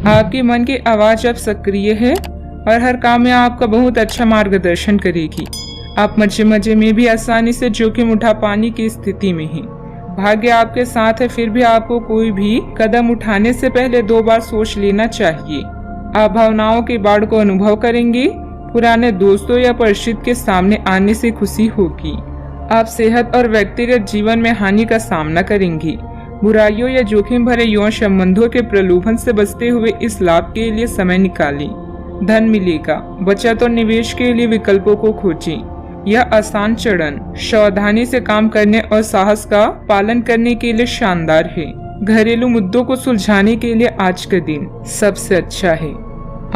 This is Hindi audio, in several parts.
आपके मन की आवाज अब सक्रिय है और हर काम में आपका बहुत अच्छा मार्गदर्शन करेगी। आप मजे मजे में भी आसानी से जोखिम उठा पाने की स्थिति में हैं। भाग्य आपके साथ है, फिर भी आपको कोई भी कदम उठाने से पहले 2 बार सोच लेना चाहिए। आप भावनाओं की बाढ़ को अनुभव करेंगे। पुराने दोस्तों या परिचित के सामने आने से खुशी होगी। आप सेहत और व्यक्तिगत जीवन में हानि का सामना करेंगी। बुराइयों या जोखिम भरे यौन संबंधों के प्रलोभन से बचते हुए इस लाभ के लिए समय निकालें। धन मिलेगा। बचत और निवेश के लिए विकल्पों को खोजें। यह आसान चरण सावधानी से काम करने और साहस का पालन करने के लिए शानदार है। घरेलू मुद्दों को सुलझाने के लिए आज का दिन सबसे अच्छा है।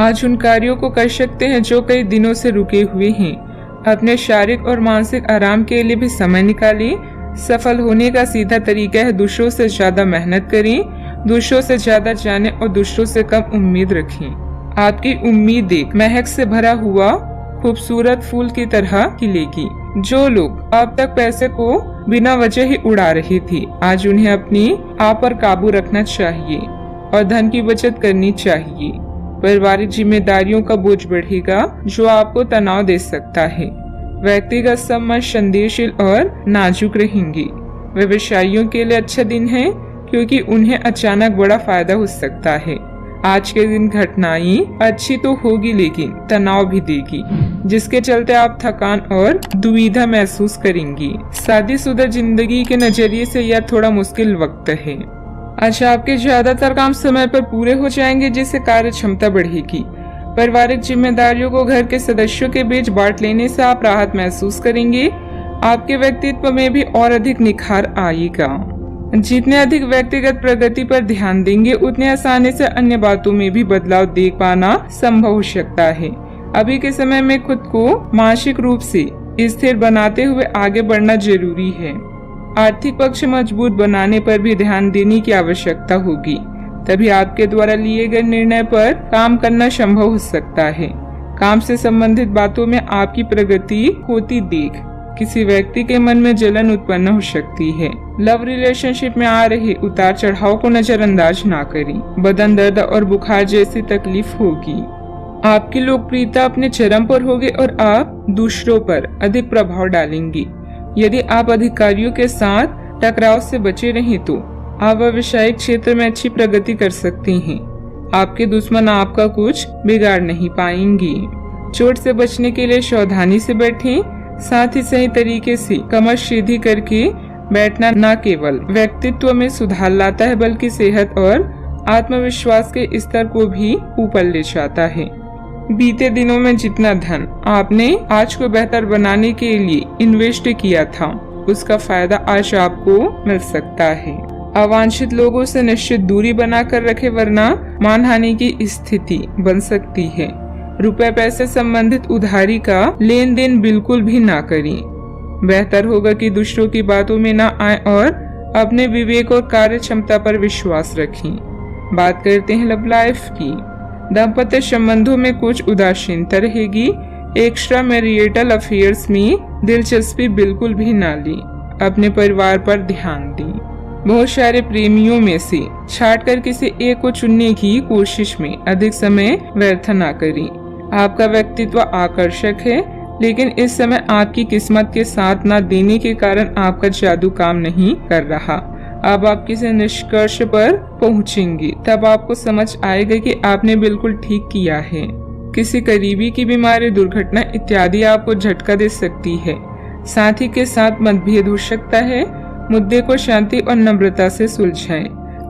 आज उन कार्यों को कर सकते हैं जो कई दिनों से रुके हुए हैं। अपने शारीरिक और मानसिक आराम के लिए भी समय निकालें। सफल होने का सीधा तरीका है दूसरों से ज्यादा मेहनत करें, दूसरों से ज्यादा जाने और दूसरों से कम उम्मीद रखें। आपकी उम्मीद एक महक से भरा हुआ खूबसूरत फूल की तरह खिलेगी। जो लोग अब तक पैसे को बिना वजह ही उड़ा रहे थे, आज उन्हें अपनी आप पर काबू रखना चाहिए और धन की बचत करनी चाहिए। पारिवारिक जिम्मेदारियों का बोझ बढ़ेगा जो आपको तनाव दे सकता है। व्यक्तिगत संबंध संदेशशील और नाजुक रहेंगे। व्यवसायियों के लिए अच्छा दिन है क्योंकि उन्हें अचानक बड़ा फायदा हो सकता है। आज के दिन घटनाएं अच्छी तो होगी लेकिन तनाव भी देगी, जिसके चलते आप थकान और दुविधा महसूस करेंगी। शादीशुदा जिंदगी के नजरिए से यह थोड़ा मुश्किल वक्त है। आज आपके ज्यादातर काम समय पर पूरे हो जाएंगे जिससे कार्य क्षमता बढ़ेगी। पारिवारिक जिम्मेदारियों को घर के सदस्यों के बीच बांट लेने से आप राहत महसूस करेंगे। आपके व्यक्तित्व में भी और अधिक निखार आएगा। जितने अधिक व्यक्तिगत प्रगति पर ध्यान देंगे उतने आसानी से अन्य बातों में भी बदलाव देख पाना संभव हो सकता है। अभी के समय में खुद को मानसिक रूप से स्थिर बनाते हुए आगे बढ़ना जरूरी है। आर्थिक पक्ष मजबूत बनाने पर भी ध्यान देने की आवश्यकता होगी, तभी आपके द्वारा लिए गए निर्णय पर काम करना संभव हो सकता है। काम से संबंधित बातों में आपकी प्रगति होती देख किसी व्यक्ति के मन में जलन उत्पन्न हो सकती है। लव रिलेशनशिप में आ रहे उतार चढ़ाव को नजरअंदाज ना करें। बदन दर्द और बुखार जैसी तकलीफ होगी। आपकी लोकप्रियता अपने चरम पर होगी और आप दूसरों पर अधिक प्रभाव डालेंगी। यदि आप अधिकारियों के साथ टकराव से बचे रहें तो आप व्यावसायिक क्षेत्र में अच्छी प्रगति कर सकते हैं। आपके दुश्मन आपका कुछ बिगाड़ नहीं पाएंगे। चोट से बचने के लिए सावधानी से बैठें। साथ ही सही तरीके से कमर सीधी करके बैठना न केवल व्यक्तित्व में सुधार लाता है बल्कि सेहत और आत्मविश्वास के स्तर को भी ऊपर ले जाता है। बीते दिनों में जितना धन आपने आज को बेहतर बनाने के लिए इन्वेस्ट किया था उसका फायदा आज आपको मिल सकता है। अवांछित लोगों से निश्चित दूरी बनाकर रखें वरना मानहानि की स्थिति बन सकती है। रुपए पैसे संबंधित उधारी का लेन देन बिल्कुल भी ना करें। बेहतर होगा कि दूसरों की बातों में ना आए और अपने विवेक और कार्य क्षमता पर विश्वास रखें। बात करते हैं लव लाइफ की। दाम्पत्य संबंधों में कुछ उदासीनता रहेगी। एक्स्ट्रा मैरिटल अफेयर्स में दिलचस्पी बिल्कुल भी ना लें। अपने परिवार पर ध्यान दें। बहुत सारे प्रेमियों में से छांटकर किसी एक को चुनने की कोशिश में अधिक समय व्यर्थ ना करें। आपका व्यक्तित्व आकर्षक है लेकिन इस समय आपकी किस्मत के साथ ना देने के कारण आपका जादू काम नहीं कर रहा। अब आप किसी निष्कर्ष पर पहुंचेंगे तब आपको समझ आएगा कि आपने बिल्कुल ठीक किया है। किसी करीबी की बीमारी, दुर्घटना इत्यादि आपको झटका दे सकती है। साथी के साथ मतभेद हो सकता है। मुद्दे को शांति और नम्रता से सुलझाएं।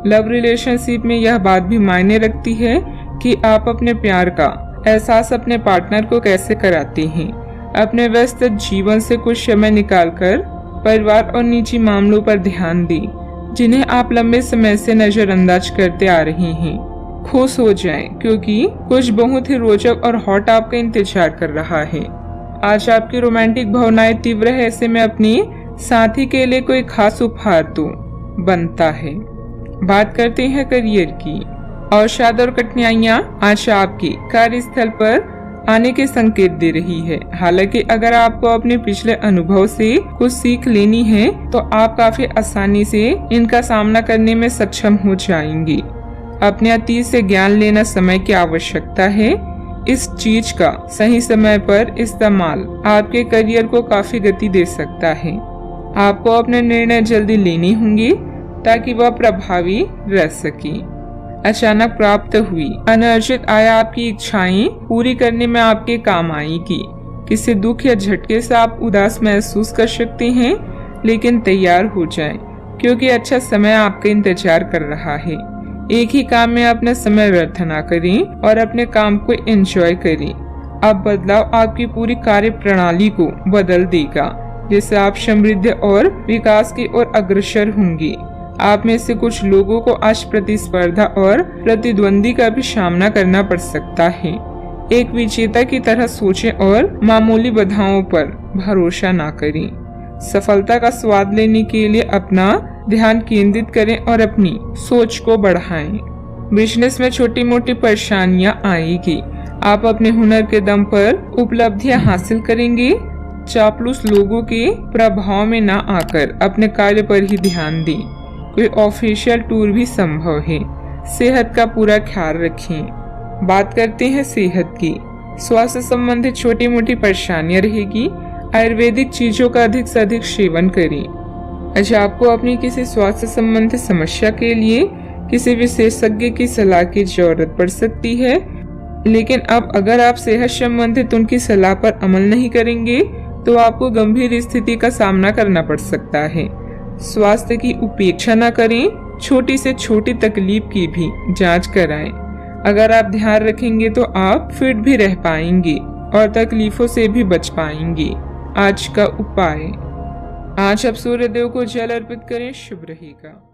लव रिलेशनशिप में यह बात भी मायने रखती है कि आप अपने प्यार का एहसास अपने पार्टनर को कैसे कराते हैं। अपने व्यस्त जीवन से कुछ समय निकालकर परिवार और निजी मामलों पर ध्यान दें जिन्हें आप लंबे समय से नजरअंदाज करते आ रहे हैं। खुश हो जाएं क्योंकि कुछ बहुत ही रोचक और हॉट आपका इंतजार कर रहा है। आज आपकी रोमांटिक भावनाएं तीव्र है, ऐसे में अपनी साथी के लिए कोई खास उपहार तो बनता है। बात करते हैं करियर की। अवसाद और कठिनाइयां आज आपके कार्यस्थल पर आने के संकेत दे रही है। हालांकि अगर आपको अपने पिछले अनुभव से कुछ सीख लेनी है तो आप काफी आसानी से इनका सामना करने में सक्षम हो जाएंगे। अपने अतीत से ज्ञान लेना समय की आवश्यकता है। इस चीज का सही समय पर इस्तेमाल आपके करियर को काफी गति दे सकता है। आपको अपने निर्णय जल्दी लेने होंगे ताकि वह प्रभावी रह सके। अचानक प्राप्त हुई अनर्जित आय आपकी इच्छाएं पूरी करने में आपके काम आएगी। किसी दुख या झटके से आप उदास महसूस कर सकते हैं, लेकिन तैयार हो जाएं, क्योंकि अच्छा समय आपका इंतजार कर रहा है। एक ही काम में अपना समय व्यर्थ ना करें और अपने काम को एंजॉय करें। अब बदलाव आपकी पूरी कार्य प्रणाली को बदल देगा, जिससे आप समृद्धि और विकास की ओर अग्रसर होंगे। आप में से कुछ लोगों को आज प्रतिस्पर्धा और प्रतिद्वंदी का भी सामना करना पड़ सकता है। एक विजेता की तरह सोचें और मामूली बाधाओं पर भरोसा ना करें। सफलता का स्वाद लेने के लिए अपना ध्यान केंद्रित करें और अपनी सोच को बढ़ाएं। बिजनेस में छोटी मोटी परेशानियां आएगी। आप अपने हुनर के दम पर उपलब्धियां हासिल करेंगे। चापलूस लोगों के प्रभाव में ना आकर अपने कार्य पर ही ध्यान दें। कोई ऑफिशियल टूर भी संभव है। सेहत का पूरा ख्याल रखें। बात करते हैं सेहत की। स्वास्थ्य संबंधित छोटी मोटी परेशानियां रहेगी। आयुर्वेदिक चीजों का अधिक से अधिक सेवन करें। अच्छा, आपको अपनी किसी स्वास्थ्य संबंधी समस्या के लिए किसी विशेषज्ञ की सलाह की जरूरत पड़ सकती है, लेकिन अब अगर आप सेहत संबंधित उनकी सलाह पर अमल नहीं करेंगे तो आपको गंभीर स्थिति का सामना करना पड़ सकता है। स्वास्थ्य की उपेक्षा न करें। छोटी से छोटी तकलीफ की भी जांच कराएं। अगर आप ध्यान रखेंगे तो आप फिट भी रह पाएंगे और तकलीफों से भी बच पाएंगे। आज का उपाय, आज आप सूर्यदेव को जल अर्पित करें, शुभ रहेगा।